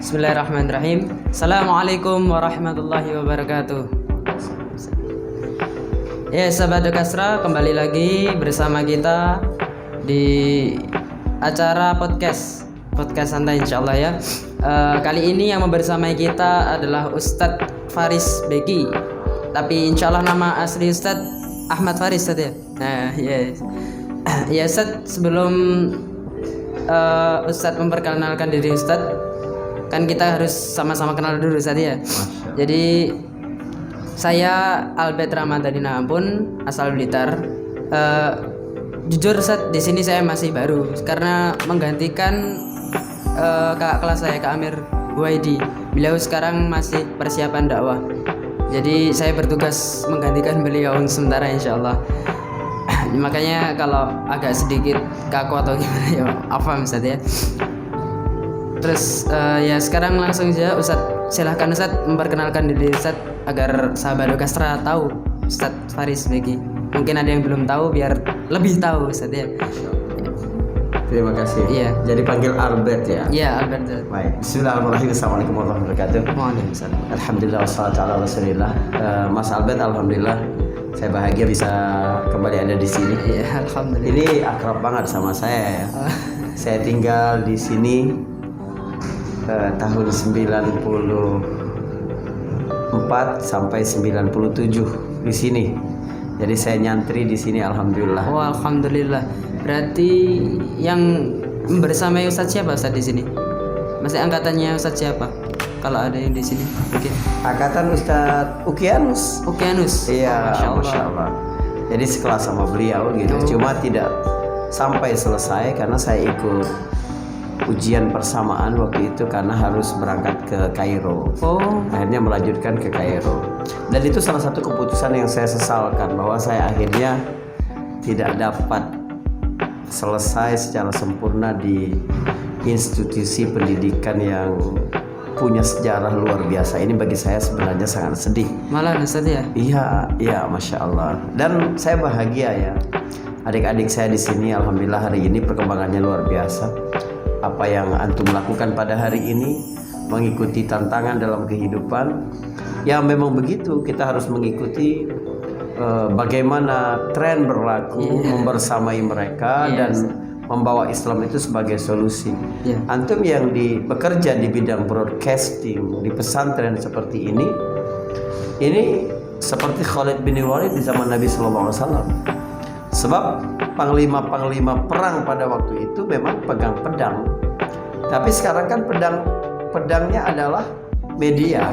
Bismillahirrahmanirrahim. Assalamualaikum warahmatullahi wabarakatuh. Ya, sahabat Dokastra, kembali lagi bersama kita di acara podcast santai insyaallah ya. Kali ini yang membersamai kita adalah Ustadz Faris Beki. Tapi insyaallah nama asli Ustadz Ahmad Faris Ustadz ya. Nah, yes. Ya Ustadz, sebelum Ustadz memperkenalkan diri Ustadz, kan kita harus sama-sama kenal dulu Ustadz ya. Jadi saya Albert Ramadhanina Ampun, asal Blitar. Jujur Ustadz, di sini saya masih baru karena menggantikan kakak kelas saya, Kak Amir Huwaidi. Beliau sekarang masih persiapan dakwah. Jadi saya bertugas menggantikan beliau sementara insyaallah. Makanya kalau agak sedikit kaku atau gimana ya apa Ustadz ya. Terus ya sekarang langsung saja Ustadz, silahkan Ustadz memperkenalkan diri Ustadz agar sahabat Dokastra tahu Ustadz Faris Beki. Mungkin ada yang belum tahu biar lebih tahu Ustadz ya. Terima kasih. Iya. Jadi panggil Albert ya. Iya, Albert. Baik. Bismillahirrahmanirrahim. Assalamualaikum warahmatullahi wabarakatuh. Waalaikumsalam. Alhamdulillah wassalatu ala rasulillah. Mas Albert, alhamdulillah saya bahagia bisa kembali ada di sini. Iya, alhamdulillah. Ini akrab banget sama saya ya. Saya tinggal di sini tahun 94 sampai 97 di sini. Jadi saya nyantri di sini alhamdulillah. Oh, alhamdulillah. Berarti yang bersamai Ustadz siapa Ustadz di sini? Masih angkatannya Ustadz siapa? Kalau ada yang di sini. Oke. Angkatan Ustadz Ukianus. Iya, Masya Allah. Jadi sekelas sama beliau gitu. Cuma tidak sampai selesai karena saya ikut ujian persamaan waktu itu karena harus berangkat ke Kairo. Akhirnya melanjutkan ke Kairo. Dan itu salah satu keputusan yang saya sesalkan, bahwa saya akhirnya tidak dapat selesai secara sempurna di institusi pendidikan yang punya sejarah luar biasa. Ini bagi saya sebenarnya sangat sedih. Malah Ustadz ya? Iya, Masya Allah. Dan saya bahagia ya, adik-adik saya di sini alhamdulillah hari ini perkembangannya luar biasa. Apa yang antum lakukan pada hari ini, mengikuti tantangan dalam kehidupan, ya memang begitu. Kita harus mengikuti bagaimana tren berlaku, membersamai mereka dan membawa Islam itu sebagai solusi. Antum yang bekerja di bidang broadcasting di pesantren seperti ini seperti Khalid bin Walid di zaman Nabi Sallallahu Alaihi Wasallam. Sebab panglima-panglima perang pada waktu itu memang pegang pedang. Tapi sekarang kan pedangnya adalah media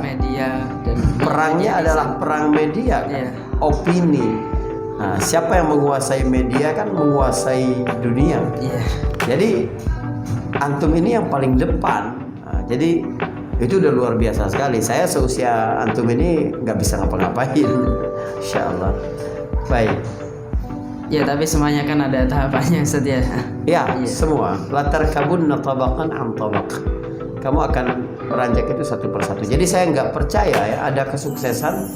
dan perangnya adalah perang media kan? Opini. Nah, siapa yang menguasai media kan menguasai dunia. Jadi antum ini yang paling depan. Nah, jadi itu udah luar biasa sekali. Saya seusia antum ini nggak bisa ngapa-ngapain. Insyaallah. Baik. Ya, tapi semuanya kan ada tahapannya Ustadz ya. Ya, semua. Latar kabun tabaqan am tabaq. Kamu akan beranjak itu satu persatu. Jadi saya nggak percaya ya ada kesuksesan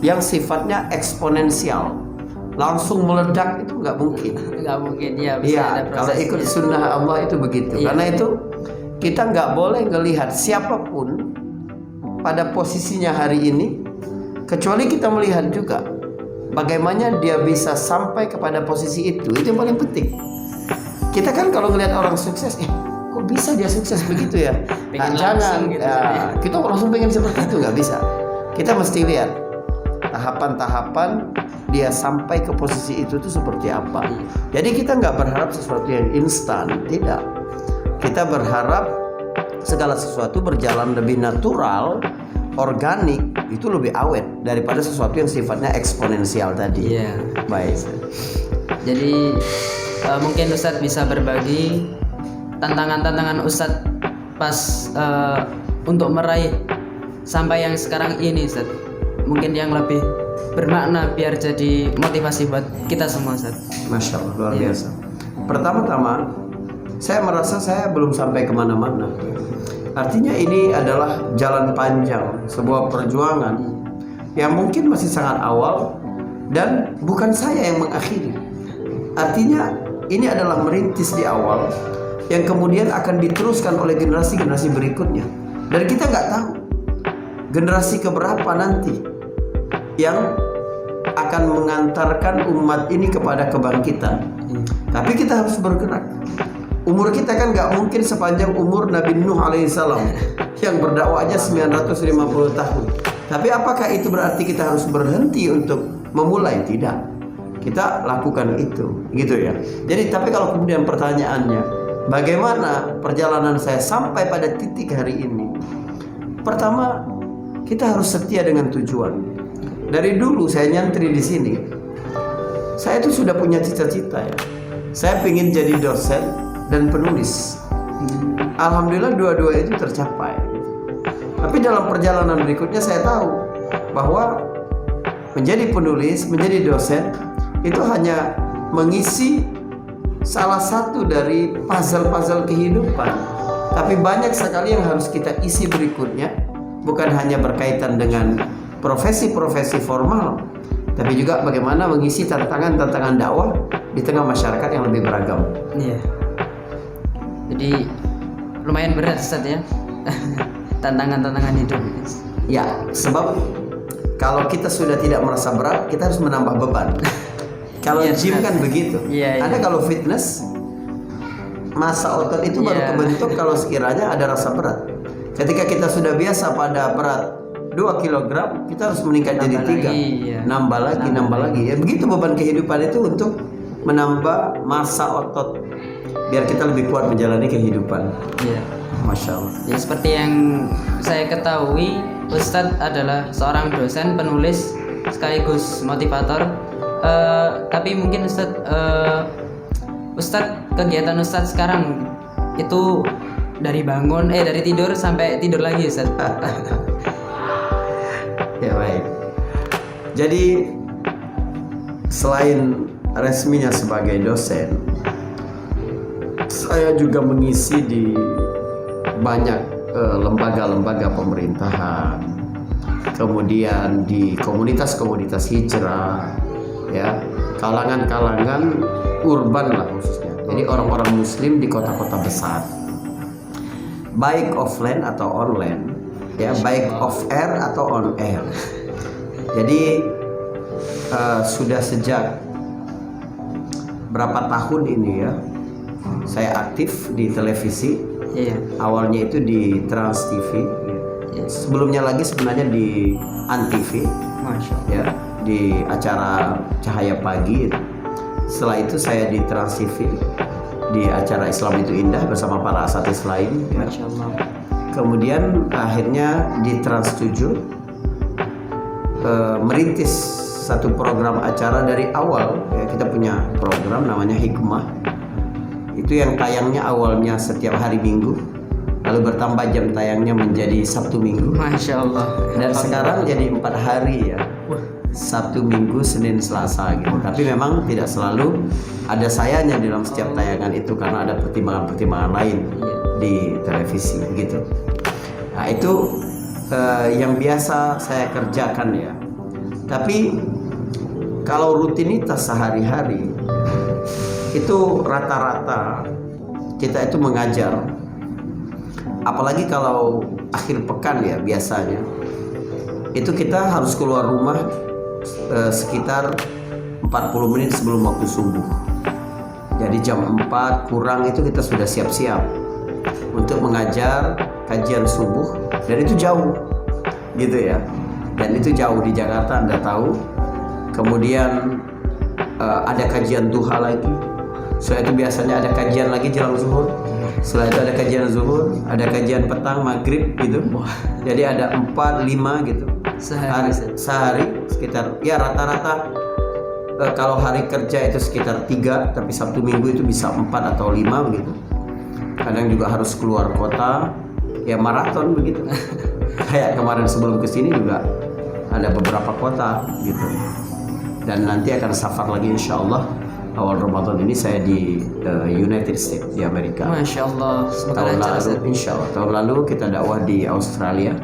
yang sifatnya eksponensial, langsung meledak, itu nggak mungkin. Nggak mungkin ya. Iya, kalau ikut sunnah Allah itu begitu. Karena itu kita nggak boleh ngelihat siapapun pada posisinya hari ini, kecuali kita melihat juga bagaimana dia bisa sampai kepada posisi itu yang paling penting. Kita kan kalau ngelihat orang sukses, kok bisa dia sukses begitu ya? Nah, jangan gitu, kita langsung pengen seperti itu, nggak bisa. Kita mesti lihat tahapan-tahapan dia sampai ke posisi itu tuh seperti apa. Jadi kita nggak berharap sesuatu yang instan, tidak. Kita berharap segala sesuatu berjalan lebih natural, organik, itu lebih awet daripada sesuatu yang sifatnya eksponensial tadi. Baik. Jadi mungkin Ustadz bisa berbagi tantangan-tantangan Ustadz pas untuk meraih sampai yang sekarang ini Ustadz. Mungkin yang lebih bermakna biar jadi motivasi buat kita semua Ustadz. Masya Allah, luar biasa. Pertama-tama saya merasa saya belum sampai kemana-mana. Artinya ini adalah jalan panjang, sebuah perjuangan yang mungkin masih sangat awal dan bukan saya yang mengakhiri. Artinya ini adalah merintis di awal yang kemudian akan diteruskan oleh generasi-generasi berikutnya. Dan kita nggak tahu generasi keberapa nanti yang akan mengantarkan umat ini kepada kebangkitan. Tapi kita harus bergerak. Umur kita kan nggak mungkin sepanjang umur Nabi Nuh alaihissalam yang berdakwah aja 950 tahun. Tapi apakah itu berarti kita harus berhenti untuk memulai? Tidak. Kita lakukan itu, gitu ya. Jadi tapi kalau kemudian pertanyaannya, bagaimana perjalanan saya sampai pada titik hari ini? Pertama, kita harus setia dengan tujuan. Dari dulu saya nyantri di sini, saya itu sudah punya cita-cita ya. Saya ingin jadi dosen dan penulis. Alhamdulillah dua-dua itu tercapai. Tapi dalam perjalanan berikutnya saya tahu bahwa menjadi penulis, menjadi dosen itu hanya mengisi salah satu dari puzzle-puzzle kehidupan. Tapi banyak sekali yang harus kita isi berikutnya, bukan hanya berkaitan dengan profesi-profesi formal, tapi juga bagaimana mengisi tantangan-tantangan dakwah di tengah masyarakat yang lebih beragam. Iya. Jadi lumayan berat Ustaz ya. Tantangan-tantangan hidup. Ya, sebab kalau kita sudah tidak merasa berat, kita harus menambah beban. Kalau gym kan begitu. Anda kalau fitness, massa otot itu baru kebentuk kalau sekiranya ada rasa berat. Ketika kita sudah biasa pada berat 2 kg, kita harus meningkat jadi 3, nambah lagi. Ya begitu beban kehidupan itu untuk menambah massa otot biar kita lebih kuat menjalani kehidupan. Iya. Masya Allah. Ya, seperti yang saya ketahui, Ustadz adalah seorang dosen, penulis, sekaligus motivator. Tapi mungkin Ustadz kegiatan Ustadz sekarang itu dari tidur sampai tidur lagi Ustadz. Ya baik. Jadi selain resminya sebagai dosen, saya juga mengisi di banyak lembaga-lembaga pemerintahan, kemudian di komunitas-komunitas hijrah, ya, kalangan-kalangan urban lah khususnya. Jadi orang-orang Muslim di kota-kota besar, baik offline atau online. Ya, baik off air atau on air. Jadi sudah sejak berapa tahun ini ya, saya aktif di televisi. Awalnya itu di Trans TV. Sebelumnya lagi sebenarnya di Antv. Ya, di acara Cahaya Pagi. Setelah itu saya di Trans TV di acara Islam Itu Indah bersama para asatidz lain. Ya. Masya Allah. Kemudian akhirnya di Trans 7 merintis satu program acara dari awal ya, kita punya program namanya Hikmah. Itu yang tayangnya awalnya setiap hari Minggu, lalu bertambah jam tayangnya menjadi Sabtu Minggu. Masya Allah. Dan sekarang jadi 4 hari ya, Sabtu Minggu Senin Selasa gitu. Tapi memang tidak selalu ada sayanya dalam setiap tayangan itu karena ada pertimbangan-pertimbangan lain di televisi gitu. Nah itu yang biasa saya kerjakan ya. Tapi kalau rutinitas sehari-hari itu rata-rata kita itu mengajar. Apalagi kalau akhir pekan ya biasanya. Itu kita harus keluar rumah sekitar 40 menit sebelum waktu subuh. Jadi jam 4 kurang itu kita sudah siap-siap untuk mengajar kajian subuh, dan itu jauh gitu ya, dan itu jauh di Jakarta Anda tahu. Kemudian ada kajian duha lagi, setelah itu biasanya ada kajian lagi jelang zuhur, setelah itu ada kajian zuhur, ada kajian petang maghrib gitu. Jadi ada 4-5 gitu sehari sekitar ya rata-rata. Kalau hari kerja itu sekitar 3, tapi Sabtu Minggu itu bisa 4 atau 5 begitu. Kadang juga harus keluar kota, ya maraton begitu. Kayak kemarin sebelum kesini juga ada beberapa kota gitu. Dan nanti akan safar lagi insya Allah awal Ramadan ini saya di United States di Amerika. Masya Allah. Tahun lalu insya Allah tahun lalu kita dakwah di Australia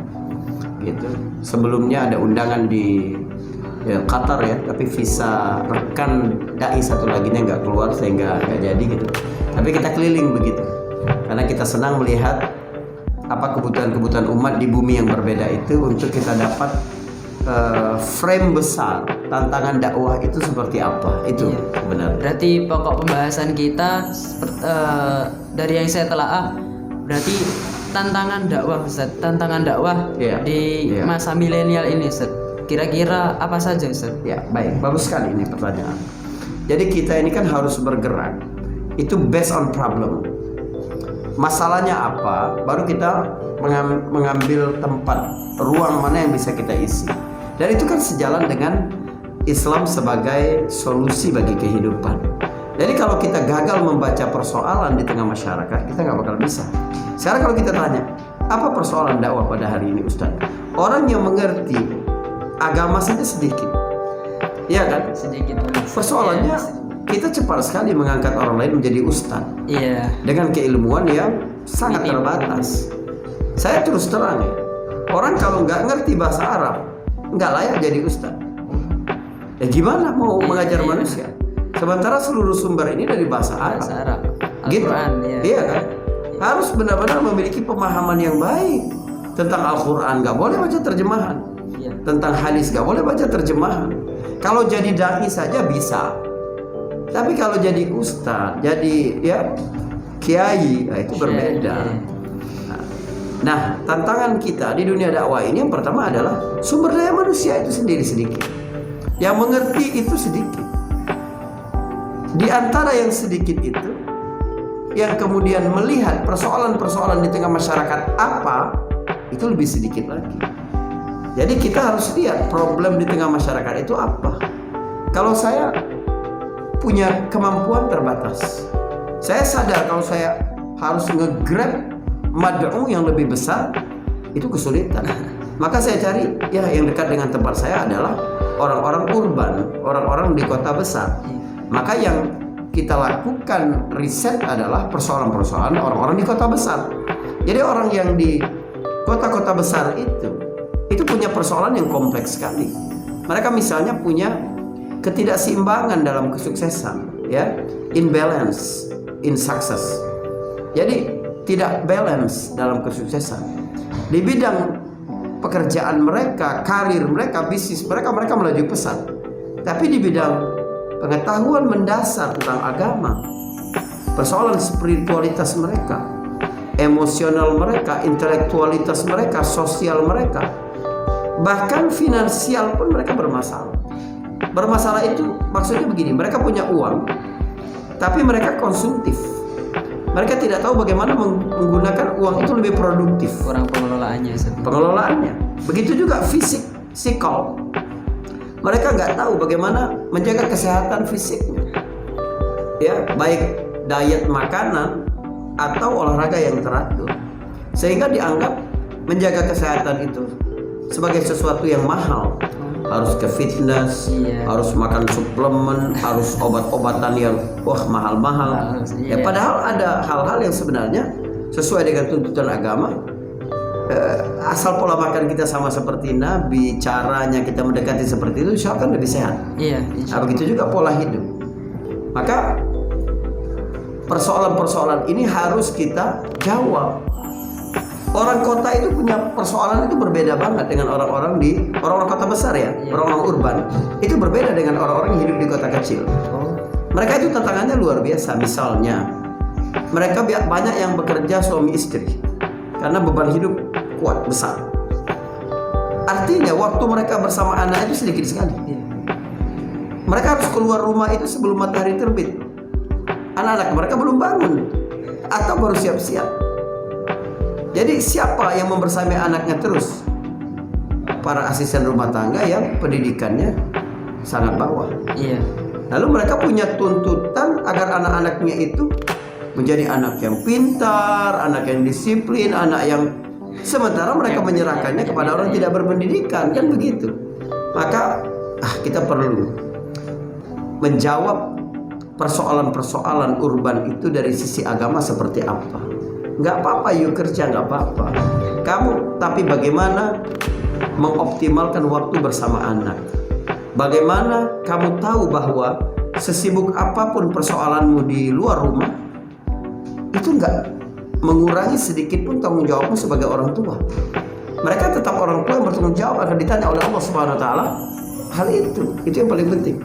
gitu. Sebelumnya ada undangan di Qatar ya, tapi visa rekan dai satu lagi nya nggak keluar sehingga nggak jadi gitu. Tapi kita keliling begitu karena kita senang melihat apa kebutuhan-kebutuhan umat di bumi yang berbeda itu untuk kita dapat frame besar tantangan dakwah itu seperti apa itu benar. Berarti pokok pembahasan kita dari yang saya telaah berarti tantangan dakwah Ustaz, tantangan dakwah di masa milenial ini Ustaz. Kira-kira apa saja Ustaz? Ya, baik. Bagus sekali ini pertanyaan. Jadi kita ini kan harus bergerak. Itu based on problem. Masalahnya apa? Baru kita mengambil tempat, ruang mana yang bisa kita isi. Dan itu kan sejalan dengan Islam sebagai solusi bagi kehidupan. Jadi kalau kita gagal membaca persoalan di tengah masyarakat, kita nggak bakal bisa. Sekarang kalau kita tanya, apa persoalan dakwah pada hari ini Ustaz? Orang yang mengerti agama saja sedikit. Iya kan? Sedikit. Persoalannya kita cepat sekali mengangkat orang lain menjadi ustaz. Iya. Dengan keilmuan yang sangat terbatas. Saya terus terang ya, orang kalau nggak ngerti bahasa Arab nggak layak jadi ustaz. Ya gimana mau mengajar manusia? Sementara seluruh sumber ini dari bahasa Arab. Gitu. Iya kan? Harus benar-benar memiliki pemahaman yang baik tentang Al-Quran. Nggak boleh baca terjemahan. Tentang hadis nggak boleh baca terjemahan. Kalau jadi dai saja bisa. Tapi kalau jadi ustadz, jadi kiai, itu berbeda. Nah, tantangan kita di dunia dakwah ini yang pertama adalah sumber daya manusia itu sendiri sedikit. Yang mengerti itu sedikit. Di antara yang sedikit itu, yang kemudian melihat persoalan-persoalan di tengah masyarakat apa, itu lebih sedikit lagi. Jadi kita harus lihat problem di tengah masyarakat itu apa. Kalau saya punya kemampuan terbatas, saya sadar kalau saya harus nge-grab mad'u yang lebih besar, itu kesulitan. Maka saya cari yang dekat dengan tempat saya adalah orang-orang urban, orang-orang di kota besar. Maka yang kita lakukan riset adalah persoalan-persoalan orang-orang di kota besar. Jadi orang yang di kota-kota besar itu punya persoalan yang kompleks sekali. Mereka misalnya punya ketidakseimbangan dalam kesuksesan, imbalance in success. Jadi tidak balance dalam kesuksesan di bidang pekerjaan mereka, karir mereka, bisnis mereka melaju pesat. Tapi di bidang pengetahuan mendasar tentang agama, persoalan spiritualitas mereka, emosional mereka, intelektualitas mereka, sosial mereka, bahkan finansial pun mereka bermasalah. Bermasalah itu maksudnya begini, mereka punya uang tapi mereka konsumtif. Mereka tidak tahu bagaimana menggunakan uang itu lebih produktif. Kurang pengelolaannya. Begitu juga fisik, psikol. Mereka nggak tahu bagaimana menjaga kesehatan fisiknya. Baik diet makanan atau olahraga yang teratur. Sehingga dianggap menjaga kesehatan itu sebagai sesuatu yang mahal. Harus ke fitness, harus makan suplemen, harus obat-obatan yang mahal-mahal. Padahal ada hal-hal yang sebenarnya sesuai dengan tuntutan agama. Asal pola makan kita sama seperti Nabi, caranya kita mendekati seperti itu, insya Allah kan lebih sehat. Begitu juga pola hidup. Maka persoalan-persoalan ini harus kita jawab. Orang kota itu punya persoalan itu berbeda banget dengan orang-orang kota besar orang-orang urban. Itu berbeda dengan orang-orang yang hidup di kota kecil. Mereka itu tantangannya luar biasa. Misalnya, mereka banyak yang bekerja suami istri karena beban hidup kuat besar. Artinya waktu mereka bersama anak itu sedikit sekali. Mereka harus keluar rumah itu sebelum matahari terbit. Anak-anak mereka belum bangun atau baru siap-siap. Jadi siapa yang membersamai anaknya terus? Para asisten rumah tangga yang pendidikannya sangat bawah. Lalu mereka punya tuntutan agar anak-anaknya itu menjadi anak yang pintar, anak yang disiplin, anak yang sementara mereka menyerahkannya kepada orang tidak berpendidikan, kan begitu. Maka kita perlu menjawab persoalan-persoalan urban itu dari sisi agama seperti apa. Nggak apa-apa yuk kerja, nggak apa-apa kamu, tapi bagaimana mengoptimalkan waktu bersama anak. Bagaimana kamu tahu bahwa sesibuk apapun persoalanmu di luar rumah, itu mengurangi sedikit pun tanggung jawabmu sebagai orang tua. Mereka tetap orang tua yang bertanggung jawab, akan ditanya oleh Allah Subhanahu wa taala hal itu. Itu yang paling penting.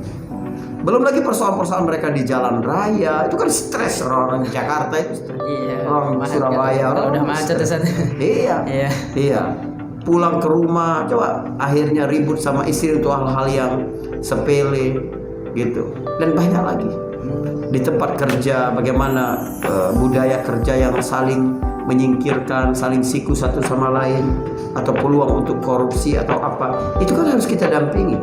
Belum lagi persoalan-persoalan mereka di jalan raya, itu kan stres. Orang di Jakarta itu stres. Iya. Orang Surabaya Kalau orang udah macet tuh Ustaz. Iya. Iya. Iya. Pulang ke rumah, coba akhirnya ribut sama istri untuk hal-hal yang sepele gitu. Dan banyak lagi. Di tempat kerja bagaimana budaya kerja yang saling menyingkirkan, saling siku satu sama lain, atau peluang untuk korupsi atau apa, itu kan harus kita dampingi.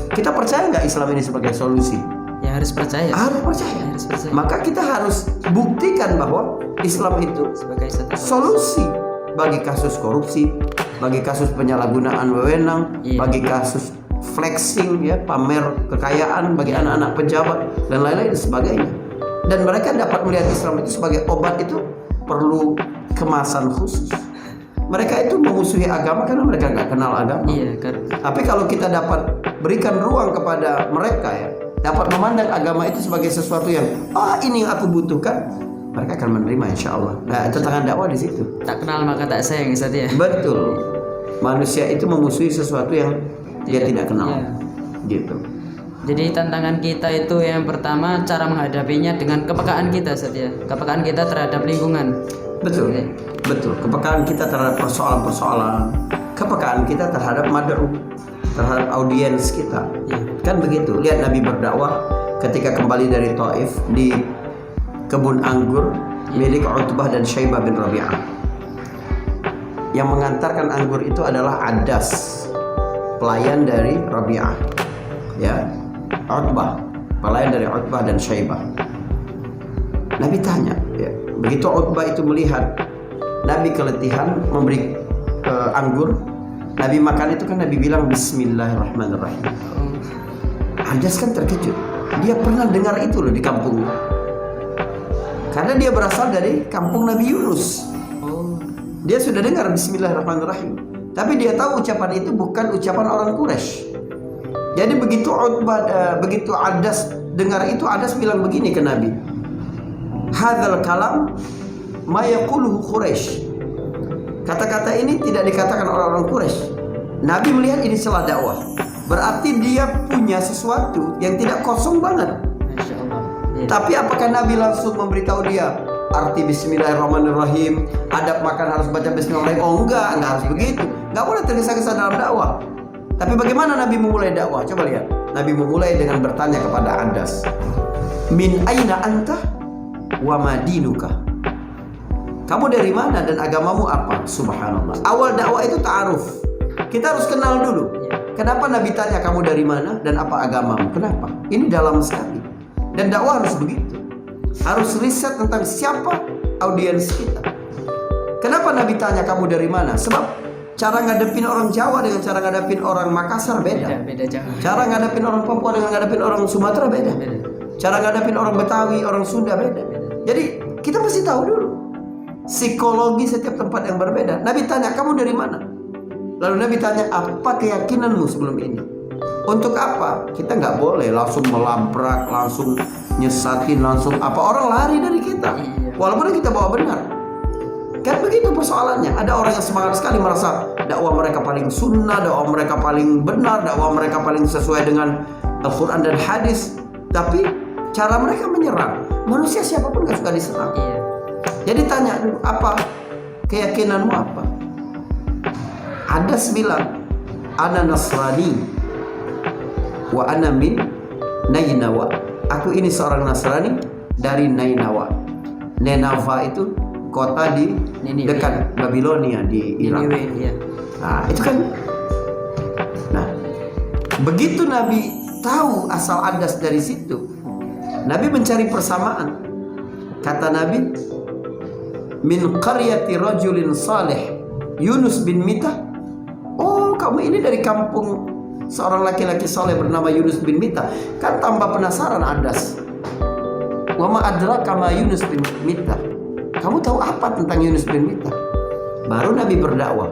Kita percaya nggak Islam ini sebagai solusi? Ya harus percaya. Harus percaya. Ya, harus percaya. Maka kita harus buktikan bahwa Islam itu Sebagai satu solusi bagi kasus korupsi, bagi kasus penyalahgunaan wewenang, Iya. bagi kasus flexing, ya, pamer kekayaan bagi anak-anak pejabat dan lain-lain sebagainya. Dan mereka dapat melihat Islam itu sebagai obat itu perlu kemasan khusus. Mereka itu memusuhi agama karena mereka nggak kenal agama. Iya, kan. Tapi kalau kita dapat berikan ruang kepada mereka, ya, dapat memandang agama itu sebagai sesuatu yang ini yang aku butuhkan, mereka akan menerima insya Allah. Nah, tantangan dakwah di situ. Tak kenal maka tak sayang Ustaz ya. Betul. Manusia itu memusuhi sesuatu yang dia tidak kenal. Iya. Gitu. Jadi tantangan kita itu yang pertama cara menghadapinya dengan kepekaan kita Ustaz ya. Kepekaan kita terhadap lingkungan. Betul. Betul. Kepekaan kita terhadap persoalan-persoalan, kepekaan kita terhadap mad'u, terhadap audiens kita. Iya. Kan begitu. Lihat Nabi berdakwah ketika kembali dari Taif di kebun anggur milik Utbah dan Syaibah bin Rabi'ah. Yang mengantarkan anggur itu adalah Adas, pelayan dari Rabi'ah. Ya, Utbah, pelayan dari Utbah dan Syaibah. Nabi tanya, ya, begitu Utbah itu melihat Nabi keletihan memberi anggur, Nabi makan itu kan Nabi bilang Bismillahirrahmanirrahim. Adas kan terkejut, dia pernah dengar itu loh di kampungnya, karena dia berasal dari kampung Nabi Yunus. Dia sudah dengar Bismillahirrahmanirrahim, tapi dia tahu ucapan itu bukan ucapan orang Quraisy. Jadi begitu begitu Adas dengar itu, Adas bilang begini ke Nabi, hadzal kalam ma yaquluhu Quraisy. Kata-kata ini tidak dikatakan orang-orang Quraisy. Nabi melihat ini salah dakwah. Berarti dia punya sesuatu yang tidak kosong banget. Masya Allah. Iya. Tapi apakah Nabi langsung memberitahu dia arti Bismillahirrahmanirrahim, adab makan harus baca Bismillahirrahmanirrahim? Oh enggak harus begitu. Enggak boleh tergesa-gesa dalam dakwah. Tapi bagaimana Nabi memulai dakwah? Coba lihat. Nabi memulai dengan bertanya kepada Adas, min aina anta wa madinuka? Kamu dari mana dan agamamu apa? Subhanallah. Awal dakwah itu ta'aruf. Kita harus kenal dulu. Kenapa Nabi tanya kamu dari mana dan apa agamamu? Kenapa? Ini dalam sekali. Dan dakwah harus begitu. Harus riset tentang siapa audiens kita. Kenapa Nabi tanya kamu dari mana? Sebab cara ngadepin orang Jawa dengan cara ngadepin orang Makassar beda. Beda jauh. Cara ngadepin orang Papua dengan ngadepin orang Sumatera beda. Cara ngadepin orang Betawi, orang Sunda beda. Jadi kita mesti tahu dulu psikologi setiap tempat yang berbeda. Nabi tanya kamu dari mana? Lalu Nabi tanya apa keyakinanmu sebelum ini? Untuk apa? Kita nggak boleh langsung melabrak, langsung nyesatin, langsung apa, orang lari dari kita. Walaupun kita bawa benar. Kan begitu persoalannya. Ada orang yang semangat sekali merasa dakwah mereka paling sunnah, dakwah mereka paling benar, dakwah mereka paling sesuai dengan Al-Quran dan hadis. Tapi cara mereka menyerang manusia siapapun gak suka diserang. Jadi tanya dulu, apa keyakinanmu apa? Adas bilang, ana Nasrani wa ana min Nainawa. Aku ini seorang Nasrani dari Nainawa. Nineveh itu kota di dekat Babilonia di Irak. Nah, itu kan. Nah, begitu Nabi tahu asal Adas dari situ, Nabi mencari persamaan. Kata Nabi, min qaryati rajulin salih Yunus bin Mita. Oh, kamu ini dari kampung seorang laki-laki saleh bernama Yunus bin Mita. Kan tambah penasaran Adas. Wa ma adraka ma Yunus bin Mita. Kamu tahu apa tentang Yunus bin Mita? Baru Nabi berdakwah.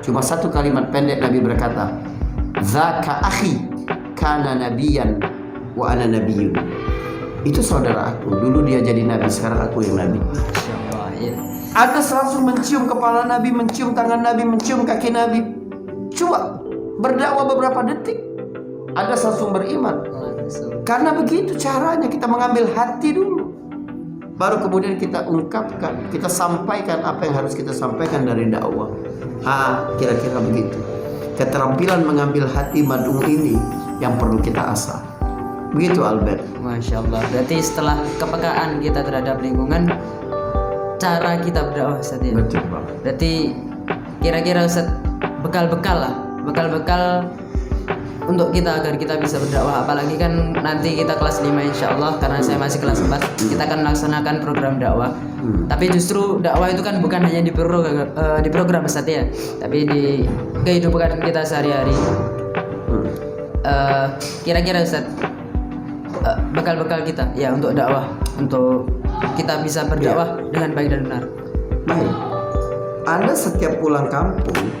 Cuma satu kalimat pendek Nabi berkata, "Zaka akhi kana nabiyan wa ana nabiyyun." Itu saudara aku. Dulu dia jadi nabi, sekarang aku yang nabi. Masya Allah, ya. Ada langsung mencium kepala Nabi, mencium tangan Nabi, mencium kaki Nabi. Coba berdakwah beberapa detik, ada langsung beriman. Karena begitu caranya, kita mengambil hati dulu, baru kemudian kita ungkapkan, kita sampaikan apa yang harus kita sampaikan dari dakwah. Kira-kira begitu. Keterampilan mengambil hati mad'u ini yang perlu kita asah. Begitu Albert. Masya Allah. Berarti setelah kepekaan kita terhadap lingkungan, cara kita berdakwah Ustaz ya. Betul Bang. Berarti kira-kira Ustaz bekal-bekal untuk kita agar kita bisa berdakwah. Apalagi kan nanti kita kelas 5 insya Allah, karena saya masih kelas 4, kita akan melaksanakan program dakwah. Tapi justru dakwah itu kan bukan hanya di program Ustaz ya, tapi di kehidupan kita sehari-hari. Kira-kira Ustaz, bekal-bekal kita ya untuk dakwah, untuk kita bisa berdakwah dengan baik dan benar. Baik. Anda setiap pulang kampung,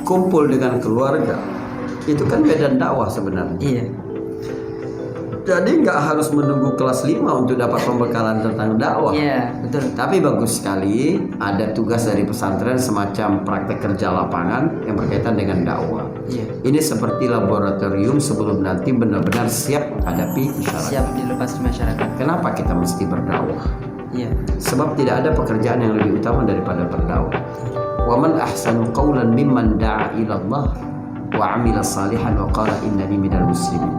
kumpul dengan keluarga, itu kan medan dakwah sebenarnya. Iya. Jadi nggak harus menunggu kelas 5 untuk dapat pembekalan tentang dakwah. Iya, betul. Tapi bagus sekali ada tugas dari pesantren semacam praktek kerja lapangan yang berkaitan dengan dakwah. Iya. Ini seperti laboratorium sebelum nanti benar-benar siap menghadapi masyarakat. Siap dilepas di masyarakat. Kenapa kita mesti berdakwah? Iya. Sebab tidak ada pekerjaan yang lebih utama daripada berdakwah. Wa man ahsanu qawlan mimman da'a ila Allah wa 'amila salihan wa qala innani minal muslimin.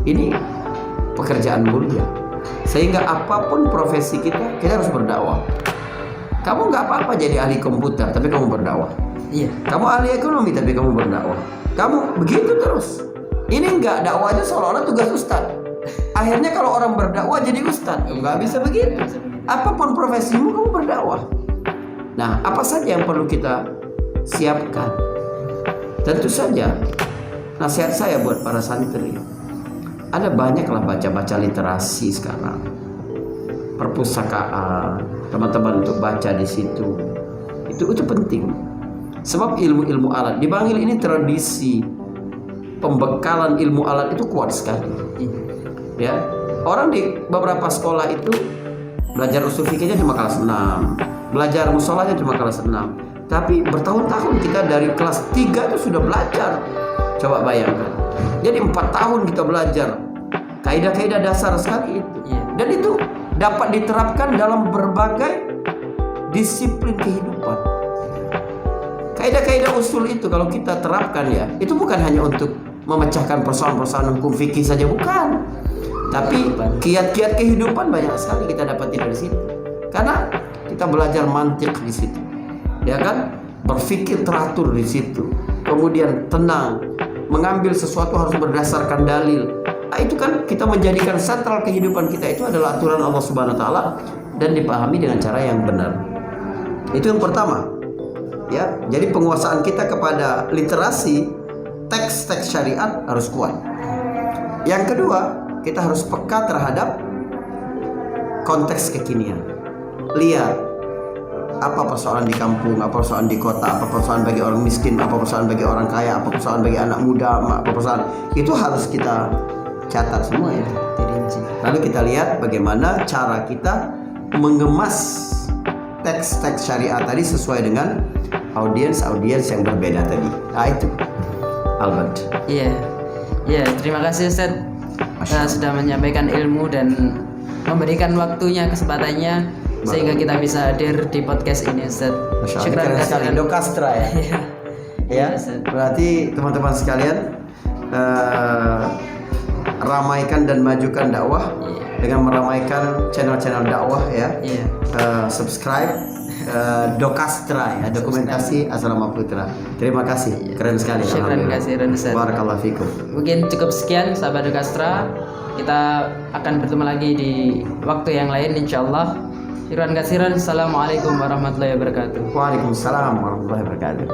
Ini pekerjaan mulia. Sehingga apapun profesi kita harus berdakwah. Kamu nggak apa-apa jadi ahli komputer, tapi kamu berdakwah. Iya. Kamu ahli ekonomi, tapi kamu berdakwah. Kamu begitu terus. Ini nggak dakwahnya seolah-olah tugas ustad. Akhirnya kalau orang berdakwah jadi ustad, nggak bisa begitu. Apapun profesimu, kamu berdakwah. Nah, apa saja yang perlu kita siapkan? Tentu saja, nasihat saya buat para santri, ada banyaklah baca-baca literasi sekarang, perpustakaan, teman-teman untuk baca di situ. Itu penting. Sebab ilmu-ilmu alat di Bangil ini, tradisi pembekalan ilmu alat itu kuat sekali. Ya, orang di beberapa sekolah itu belajar usul fikihnya cuma kelas 6, belajar musolahnya cuma kelas 6. Tapi bertahun-tahun kita dari kelas 3 itu sudah belajar. Coba bayangkan. Jadi 4 tahun kita belajar kaidah-kaidah dasar sekali itu. Dan itu dapat diterapkan dalam berbagai disiplin kehidupan. Kaidah-kaidah usul itu kalau kita terapkan ya, itu bukan hanya untuk memecahkan persoalan-persoalan hukum fikih saja, bukan. Tapi kiat-kiat kehidupan banyak sekali kita dapati dari situ. Karena kita belajar mantik di situ. Ya kan? Berpikir teratur di situ. Kemudian tenang, mengambil sesuatu harus berdasarkan dalil. Nah, itu kan kita menjadikan sentral kehidupan kita itu adalah aturan Allah Subhanahu wa taala dan dipahami dengan cara yang benar. Itu yang pertama. Ya, jadi penguasaan kita kepada literasi teks-teks syariat harus kuat. Yang kedua, kita harus peka terhadap konteks kekinian. Lihat apa persoalan di kampung, apa persoalan di kota, apa persoalan bagi orang miskin, apa persoalan bagi orang kaya, apa persoalan bagi anak muda, apa persoalan. Itu harus kita catat semua ya. Lalu kita lihat bagaimana cara kita mengemas teks-teks syariat tadi sesuai dengan audiens yang berbeda tadi. Nah itu Albert. Iya. Ya, terima kasih Ustaz sudah menyampaikan ilmu dan memberikan waktunya, kesempatannya sehingga kita bisa hadir di podcast ini Ustaz. Syukran sekali Dokastra ya. Ya. Berarti teman-teman sekalian ramaikan dan majukan dakwah dengan meramaikan channel-channel dakwah ya. Subscribe Dokastra ya, dokumentasi asrama putra. Terima kasih, keren sekali. Terima kasih Ustaz. Barakallahu fikum. Mungkin cukup sekian sahabat Dokastra. Kita akan bertemu lagi di waktu yang lain insyaallah. Syukran kasiran. Assalamualaikum warahmatullahi wabarakatuh. Waalaikumsalam warahmatullahi wabarakatuh.